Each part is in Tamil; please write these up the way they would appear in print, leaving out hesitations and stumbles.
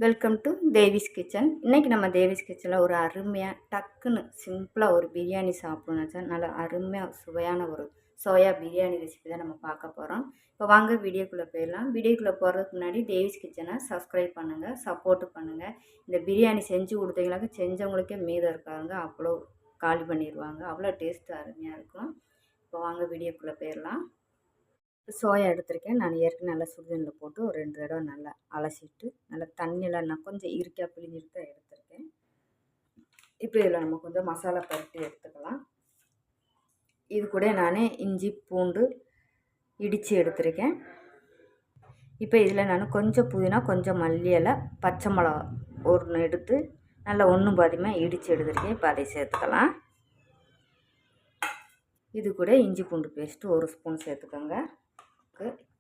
Welcome to Devi's kitchen. இன்றைக்கி நம்ம தேவிஸ் கிச்சனில் ஒரு அருமையாக டக்குன்னு சிம்பிளாக ஒரு பிரியாணி சாப்பிட்ணுன்னு நினச்சா நல்லா அருமையாக சுவையான ஒரு சோயா பிரியாணி ரெசிபி தான் நம்ம பார்க்க போகிறோம். இப்போ வாங்க வீடியோக்குள்ளே போயிடலாம். வீடியோக்குள்ளே போகிறதுக்கு முன்னாடி தேவிஸ் கிச்சனை சப்ஸ்கிரைப் பண்ணுங்கள், சப்போர்ட்டு பண்ணுங்கள். இந்த பிரியாணி செஞ்சு கொடுத்தீங்களாக்க செஞ்சவங்களுக்கே மீதம் இருக்காங்க, அவ்வளோ காலி பண்ணிடுவாங்க. அவ்வளோ டேஸ்ட்டு அருமையாக இருக்கும். இப்போ வாங்க வீடியோக்குள்ளே போயிடலாம். சோயா எடுத்திருக்கேன். நான் ஏற்கனவே நல்லா சுடுதண்ணியில் போட்டு ஒரு 2 தடவை நல்லா அலசிட்டு நல்லா தண்ணியெலாம் நான் கொஞ்சம் இறுக்கியாக பிழிஞ்சிட்டு தான் எடுத்திருக்கேன். இப்போ இதில் நம்ம கொஞ்சம் மசாலா பருட்டி எடுத்துக்கலாம். இது கூட நான் இஞ்சி பூண்டு இடித்து எடுத்திருக்கேன். இப்போ இதில் நான் கொஞ்சம் புதினா, கொஞ்சம் மல்லி இலை, பச்சை மிளகா ஒன்று எடுத்து நல்லா ஒன்றும் பாதியமாக இடித்து எடுத்திருக்கேன். இப்போ அதை சேர்த்துக்கலாம். இது கூட இஞ்சி பூண்டு பேஸ்ட்டு 1 ஸ்பூன் சேர்த்துக்கோங்க.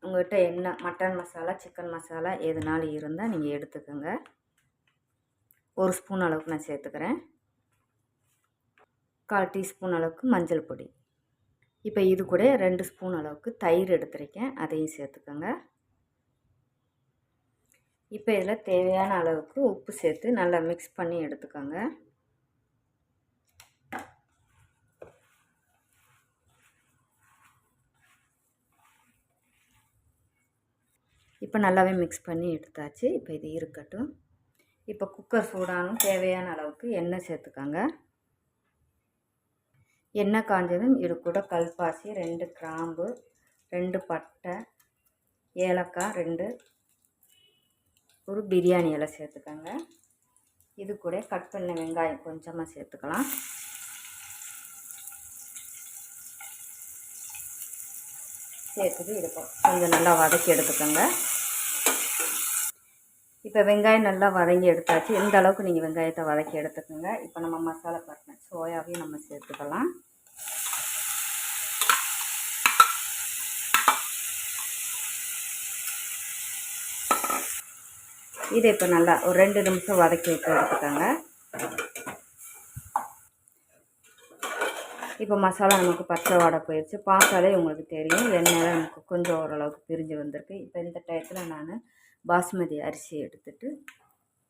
உங்கள்கிட்ட என்ன மட்டன் மசாலா, சிக்கன் மசாலா எதுனாலும் இருந்தால் நீங்கள் எடுத்துக்கோங்க. 1 ஸ்பூன் அளவுக்கு நான் சேர்த்துக்கிறேன். 1/4 டீஸ்பூன் அளவுக்கு மஞ்சள் பொடி. இப்போ இது கூட 2 ஸ்பூன் அளவுக்கு தயிர் எடுத்திருக்கேன், அதையும் சேர்த்துக்கோங்க. இப்போ இதில் தேவையான அளவுக்கு உப்பு சேர்த்து நல்லா மிக்ஸ் பண்ணி எடுத்துக்கோங்க. இப்போ நல்லாவே மிக்ஸ் பண்ணி எடுத்தாச்சு. இப்போ இது இருக்கட்டும். இப்போ குக்கர் சூடானும் தேவையான அளவுக்கு எண்ணெய் சேர்த்துக்கோங்க. எண்ணெய் காஞ்சதும் இது கூட கல்பாசி, 2 கிராம்பு, 2 பட்டை, ஏலக்காய் 2, ஒரு பிரியாணி இலை சேர்த்துக்கோங்க. இது கூட கட் பண்ண வெங்காயம் கொஞ்சமாக சேர்த்துக்கலாம். சேர்த்துட்டு இது கொஞ்சம் நல்லா வதக்கி எடுத்துக்கோங்க. இப்போ வெங்காயம் நல்லா வதங்கி எடுத்தாச்சு. எந்த அளவுக்கு நீங்கள் வெங்காயத்தை வதக்கி எடுத்துக்கோங்க. இப்போ நம்ம மசாலா பட்டின சோயாவையும் நம்ம சேர்த்துக்கலாம். இதை இப்போ நல்லா ஒரு 2 நிமிஷம் வதக்கி விட்டு எடுத்துக்கோங்க. இப்போ மசாலா நமக்கு பச்சை வாடை போயிடுச்சு. பார்த்தாலே உங்களுக்கு தெரியும், எண்ணெயில் நமக்கு கொஞ்சம் ஓரளவுக்கு பிரிஞ்சு வந்திருக்கு. இப்போ இந்த டயத்தில் நான் பாஸ்மதி அரிசி எடுத்துகிட்டு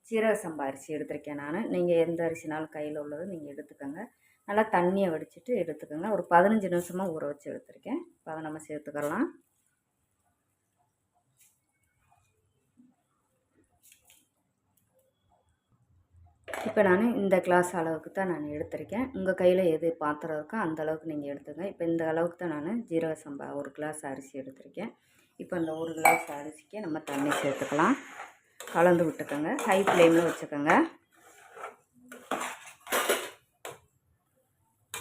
சீரக சம்பா அரிசி எடுத்திருக்கேன். நீங்கள் எந்த அரிசினாலும் கையில் உள்ளது நீங்கள் எடுத்துக்கோங்க. நல்லா தண்ணியை வடிச்சிட்டு எடுத்துக்கோங்க. ஒரு 15 நிமிஷமாக ஊற வச்சு எடுத்திருக்கேன். இப்போ அதை நம்ம சேர்த்துக்கலாம். இப்போ நான் இந்த கிளாஸ் அளவுக்கு தான் நான் எடுத்திருக்கேன். உங்கள் கையில் எது பாத்திரம் இருக்கோ அந்த அளவுக்கு நீங்கள் எடுத்துங்க. இப்போ இந்த அளவுக்கு தான் நான் ஜீரக சம்பா 1 கிளாஸ் அரிசி எடுத்திருக்கேன். இப்போ இந்த 1 கிளாஸ் அரிசிக்கு நம்ம தண்ணி சேர்த்துக்கலாம். கலந்து விட்டுக்கோங்க. ஹை ஃப்ளேமில் வச்சுக்கோங்க.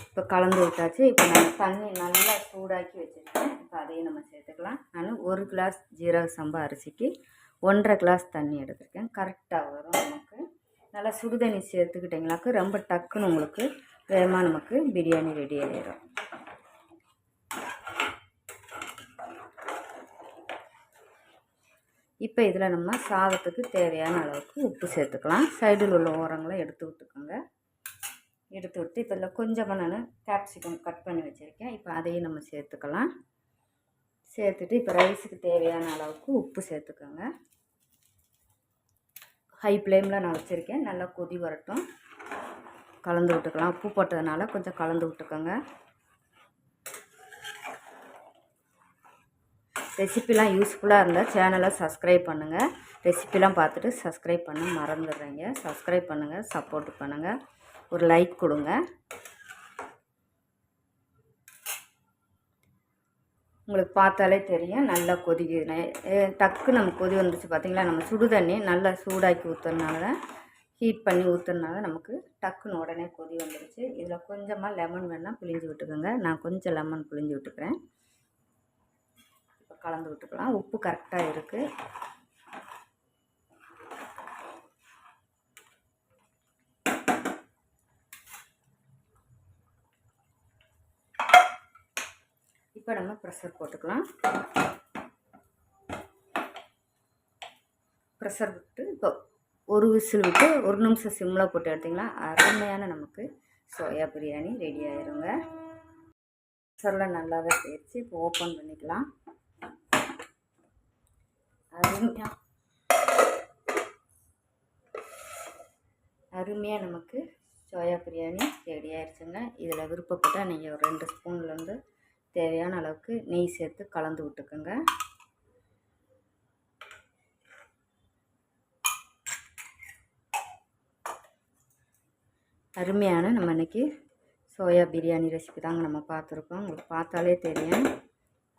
இப்போ கலந்து விட்டாச்சு. இப்போ நான் தண்ணி நல்லா சூடாக்கி வச்சுருக்கேன். இப்போ அதையும் நம்ம சேர்த்துக்கலாம். நான் 1 கிளாஸ் ஜீரக சம்பா அரிசிக்கு 1.5 கிளாஸ் தண்ணி எடுத்திருக்கேன். கரெக்டாக வரும் நமக்கு. நல்லா சுடுதண்ணி சேர்த்துக்கிட்டிங்களாக்கு ரொம்ப டக்குன்னு உங்களுக்கு வேகமாக நமக்கு பிரியாணி ரெடி ஆகிடும். இப்போ இதில் நம்ம சாதத்துக்கு தேவையான அளவுக்கு உப்பு சேர்த்துக்கலாம். சைடில் உள்ள ஓரங்களை எடுத்து விட்டுக்கோங்க. எடுத்து விட்டு இப்போ இதில் கொஞ்சமாக நான் கேப்சிகம் கட் பண்ணி வச்சுருக்கேன். இப்போ அதையும் நம்ம சேர்த்துக்கலாம். சேர்த்துட்டு இப்போ ரைஸுக்கு தேவையான அளவுக்கு உப்பு சேர்த்துக்கோங்க. ஹை ஃப்ளேமில் நான் வச்சுருக்கேன். நல்லா கொதி வரட்டும். கலந்து விட்டுக்கலாம். உப்பு போட்டதுனால கொஞ்சம் கலந்து விட்டுக்கோங்க. ரெசிபிலாம் யூஸ்ஃபுல்லாக இருந்தால் சேனலை சப்ஸ்கிரைப் பண்ணுங்கள். ரெசிபிலாம் பார்த்துட்டு சப்ஸ்கிரைப் பண்ண மறந்துடுறீங்க. சப்ஸ்கிரைப் பண்ணுங்கள், சப்போர்ட் பண்ணுங்கள், ஒரு லைக் கொடுங்க. உங்களுக்கு பார்த்தாலே தெரியும் நல்லா கொதிக்குது. டக்கு நம்ம கொதி வந்துச்சு பார்த்திங்களா. நம்ம சுடு தண்ணி நல்லா சூடாக்கி ஊற்றுறதுனால தான், ஹீட் பண்ணி ஊற்றுறதுனால நமக்கு டக்குன்னு உடனே கொதி வந்துடுச்சு. இதில் கொஞ்சமாக லெமன் வேணால் பிழிஞ்சு விட்டுக்கோங்க. நான் கொஞ்சம் லெமன் பிழிஞ்சு விட்டுக்கிறேன். இப்போ கலந்து விட்டுக்கலாம். உப்பு கரெக்டாக இருக்குது. இப்போ நம்ம ப்ரெஷர் போட்டுக்கலாம். ப்ரெஷர் விட்டு இப்போ 1 விசில் விட்டு 1 நிமிஷம் சிம்மில் போட்டு எடுத்திங்கன்னா அருமையான நமக்கு சோயா பிரியாணி ரெடி ஆயிருங்க. ப்ரெஷரில் நல்லாவே போயிடுச்சு. இப்போ ஓப்பன் பண்ணிக்கலாம். அருமையாக அருமையாக நமக்கு சோயா பிரியாணி ரெடி ஆயிடுச்சுங்க. இதில் விருப்பப்பட்டால் நீங்கள் ஒரு 2 ஸ்பூன்லேருந்து தேவையான அளவுக்கு நெய் சேர்த்து கலந்து விட்டுக்குங்க. அருமையான நம்ம இன்றைக்கி சோயா பிரியாணி ரெசிபி தாங்க நம்ம பார்த்துருக்கோம். உங்களுக்கு பார்த்தாலே தெரியும்,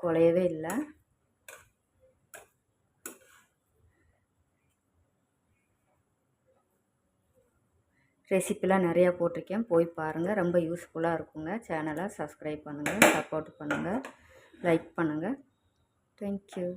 குலையவே இல்லை. ரெசிப்பிலாம் நிறையா போட்டிருக்கேன், போய் பாருங்கள். ரொம்ப யூஸ்ஃபுல்லாக இருக்குங்க. சேனலை சப்ஸ்கிரைப் பண்ணுங்கள், சப்போர்ட் பண்ணுங்கள், லைக் பண்ணுங்கள். தேங்க்யூ.